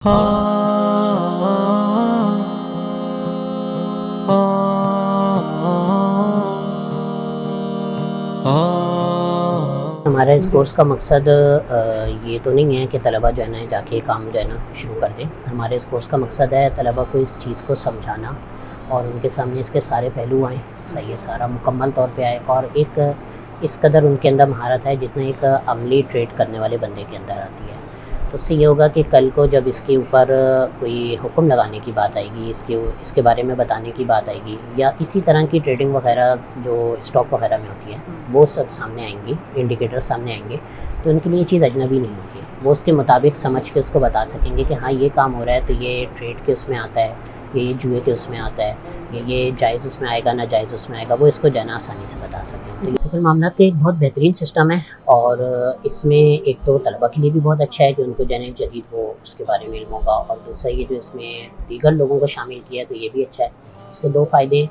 ہمارا اس کورس کا مقصد یہ تو نہیں ہے کہ طلبہ جو ہے نا جا کے کام جو ہے نا شروع کر دیں. ہمارے اس کورس کا مقصد ہے طلبہ کو اس چیز کو سمجھانا اور ان کے سامنے اس کے سارے پہلو آئیں, صحیح سارا مکمل طور پہ آئے, اور ایک اس قدر ان کے اندر مہارت ہے جتنا ایک عملی ٹریڈ کرنے والے بندے کے اندر آتی ہے. تو اس سے یہ ہوگا کہ کل کو جب اس کے اوپر کوئی حکم لگانے کی بات آئے گی, اس کے بارے میں بتانے کی بات آئے گی, یا اسی طرح کی ٹریڈنگ وغیرہ جو اسٹاک وغیرہ میں ہوتی ہے وہ سب سامنے آئیں گی, انڈیکیٹر سامنے آئیں گے, تو ان کے لیے یہ چیز اجنبی نہیں ہوگی. وہ اس کے مطابق سمجھ کے اس کو بتا سکیں گے کہ ہاں یہ کام ہو رہا ہے تو یہ ٹریڈ کے اس میں آتا ہے, یہ جوئے کے اس میں آتا ہے, یہ جائز اس میں آئے گا, ناجائز اس میں آئے گا, وہ اس کو جو ہے نا آسانی سے بتا سکیں. تو یہ معاملات کا ایک بہت بہترین سسٹم ہے, اور اس میں ایک تو طلبہ کے لیے بھی بہت اچھا ہے کہ ان کو جو ہے جدید وہ اس کے بارے میں علم ہوگا, اور دوسرا یہ جو اس میں دیگر لوگوں کو شامل کیا ہے تو یہ بھی اچھا ہے. اس کے دو فائدے.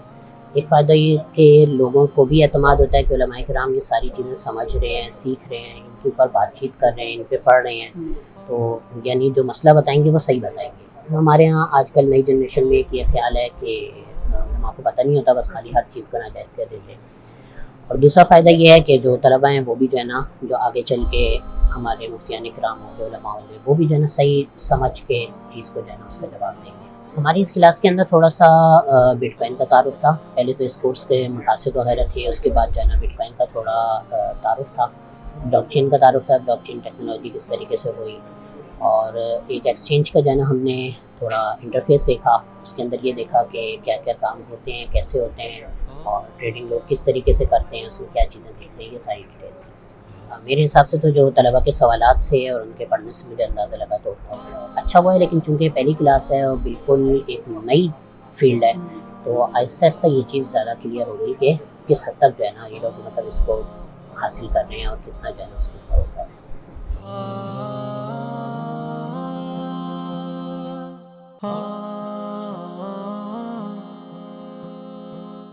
ایک فائدہ یہ کہ لوگوں کو بھی اعتماد ہوتا ہے کہ علماء کرام یہ ساری چیزیں سمجھ رہے ہیں, سیکھ رہے ہیں, ان کے اوپر بات چیت کر رہے ہیں, ان پہ پڑھ رہے ہیں, تو یعنی جو مسئلہ بتائیں گے وہ صحیح بتائیں گے. ہمارے ہاں آج کل نئی جنریشن میں ایک یہ خیال ہے کہ علماء کو پتہ نہیں ہوتا, بس خالی ہر چیز کو ناجائز کہہ دیتے ہیں. اور دوسرا فائدہ یہ ہے کہ جو طلبہ ہیں وہ بھی جو ہے نا جو آگے چل کے ہمارے مفتیان کرام ہوں, جو علماء ہوں گے, وہ بھی جو ہے نا صحیح سمجھ کے چیز کو جو ہے نا اس کا جواب دیں گے. ہماری اس کلاس کے اندر تھوڑا سا بٹ کوائن کا تعارف تھا. پہلے تو اس کورس کے مقاصد وغیرہ تھے, اس کے بعد جو ہے نا بٹ کوائن کا تھوڑا تعارف تھا, بلاک چین کا تعارف تھا, بلاک چین ٹیکنالوجی کس طریقے سے ہوئی, اور ایک ایکسچینج کا جو ہے نا ہم نے تھوڑا انٹرفیس دیکھا. اس کے اندر یہ دیکھا کہ کیا کیا کام ہوتے ہیں, کیسے ہوتے ہیں, اور ٹریڈنگ لوگ کس طریقے سے کرتے ہیں, اس میں کیا چیزیں دیکھتے ہیں, یہ ساری ڈیٹیلس. میرے حساب سے تو جو طلبہ کے سوالات سے اور ان کے پڑھنے سے مجھے اندازہ لگا تو اچھا ہوا ہے. لیکن چونکہ پہلی کلاس ہے اور بالکل ایک نئی فیلڈ ہے, تو آہستہ آہستہ یہ چیز زیادہ کلیئر ہوگی کہ کس حد تک جو ہے نا یہ لوگ مطلب اس کو حاصل کر رہے ہیں اور کتنا جو ہے نا اس کے اوپر ہوتا ہے.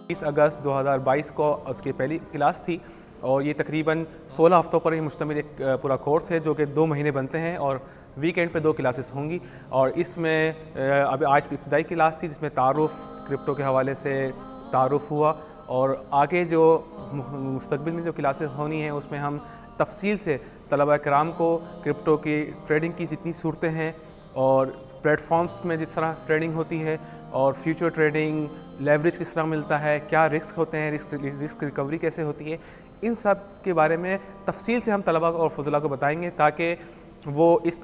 20 اگست 2022 کو اس کی پہلی کلاس تھی, اور یہ تقریباً 16 ہفتوں پر ہی مشتمل ایک پورا کورس ہے جو کہ 2 مہینے بنتے ہیں, اور ویکینڈ پہ 2 کلاسز ہوں گی. اور اس میں ابھی آج ابتدائی کلاس تھی جس میں تعارف کرپٹو کے حوالے سے تعارف ہوا, اور آگے جو مستقبل میں جو کلاسز ہونی ہیں اس میں ہم تفصیل سے طلبہ کرام کو کرپٹو کی ٹریڈنگ کی جتنی صورتیں ہیں, اور پلیٹ فارمز میں جس طرح ٹریڈنگ ہوتی ہے, اور فیوچر ٹریڈنگ, لیوریج کس طرح ملتا ہے, کیا رسک ہوتے ہیں, رسک ریکوری کیسے ہوتی ہے, ان سب کے بارے میں تفصیل سے ہم طلبہ اور فضلاء کو بتائیں گے, تاکہ وہ اس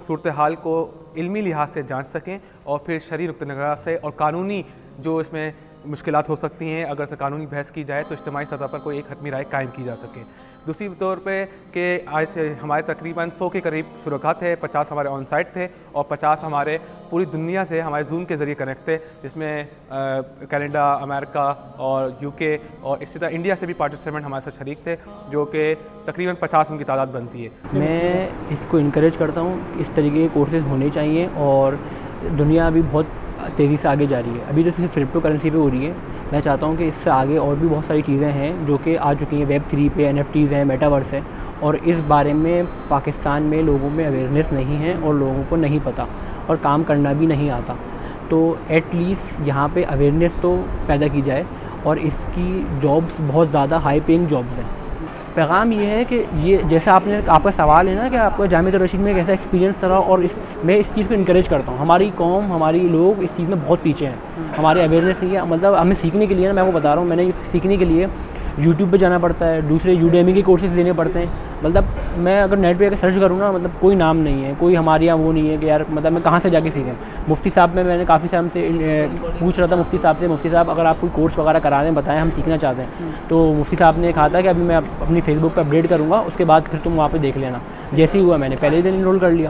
صورتحال کو علمی لحاظ سے جانچ سکیں, اور پھر شرعی نقطہ نگاہ سے اور قانونی جو اس میں مشکلات ہو سکتی ہیں, اگر سے قانونی بحث کی جائے تو اجتماعی سطح پر کوئی ایک حتمی رائے قائم کی جا سکے. دوسری طور پہ کہ آج ہمارے تقریباً 100 کے قریب شرکاء تھے, 50 ہمارے آن سائٹ تھے, اور 50 ہمارے پوری دنیا سے ہمارے زوم کے ذریعے کنیکٹ تھے, جس میں کینیڈا, امریکہ اور UK, اور اسی طرح انڈیا سے بھی پارٹیسپینٹ ہمارے ساتھ شریک تھے, جو کہ تقریباً 50 ان کی تعداد بنتی ہے. میں اس کو انکریج کرتا ہوں, اس طریقے کے کورسز ہونے چاہیے, اور دنیا ابھی بہت تیزی سے آگے جا رہی ہے. ابھی تو صرف کرپٹو کرنسی پہ ہو رہی ہے, میں چاہتا ہوں کہ اس سے آگے اور بھی بہت ساری چیزیں ہیں جو کہ آ چکی ہیں. ویب 3 پہ NFTs ہیں, میٹاورس ہے, اور اس بارے میں پاکستان میں لوگوں میں اویئرنیس نہیں ہے, اور لوگوں کو نہیں پتہ, اور کام کرنا بھی نہیں آتا. تو ایٹ لیسٹ یہاں پہ اویئرنیس تو پیدا کی جائے, اور اس کی جابس بہت زیادہ ہائی پینگ جابس ہیں. پیغام یہ ہے کہ یہ جیسے آپ کا سوال ہے نا کہ آپ کو جامعۃ الرشید میں کیسا ایکسپیرینس رہا, اور میں اس چیز کو انکریج کرتا ہوں. ہماری قوم, ہماری لوگ اس چیز میں بہت پیچھے ہیں. ہمارے اویئرنیس نہیں ہے, مطلب ہمیں سیکھنے کے لیے نا, میں وہ بتا رہا ہوں, میں نے سیکھنے کے لیے یوٹیوب پہ جانا پڑتا ہے, دوسرے یوڈیمی کے کورسز لینے پڑتے ہیں. مطلب میں اگر نیٹ پہ سرچ کروں نا, مطلب کوئی نام نہیں ہے, کوئی ہمارے یہاں وہ نہیں ہے کہ یار مطلب میں کہاں سے جا کے سیکھیں. مفتی صاحب میں نے کافی ٹائم سے پوچھ رہا تھا مفتی صاحب سے, مفتی صاحب اگر آپ کوئی کورس وغیرہ کرا دیں بتائیں, ہم سیکھنا چاہتے ہیں. تو مفتی صاحب نے کہا تھا کہ ابھی میں اپنی فیس بک پہ اپڈیٹ کروں گا, اس کے بعد پھر تم وہاں پہ دیکھ لینا. جیسے ہی ہوا میں نے پہلے ہی دن انرول کر لیا.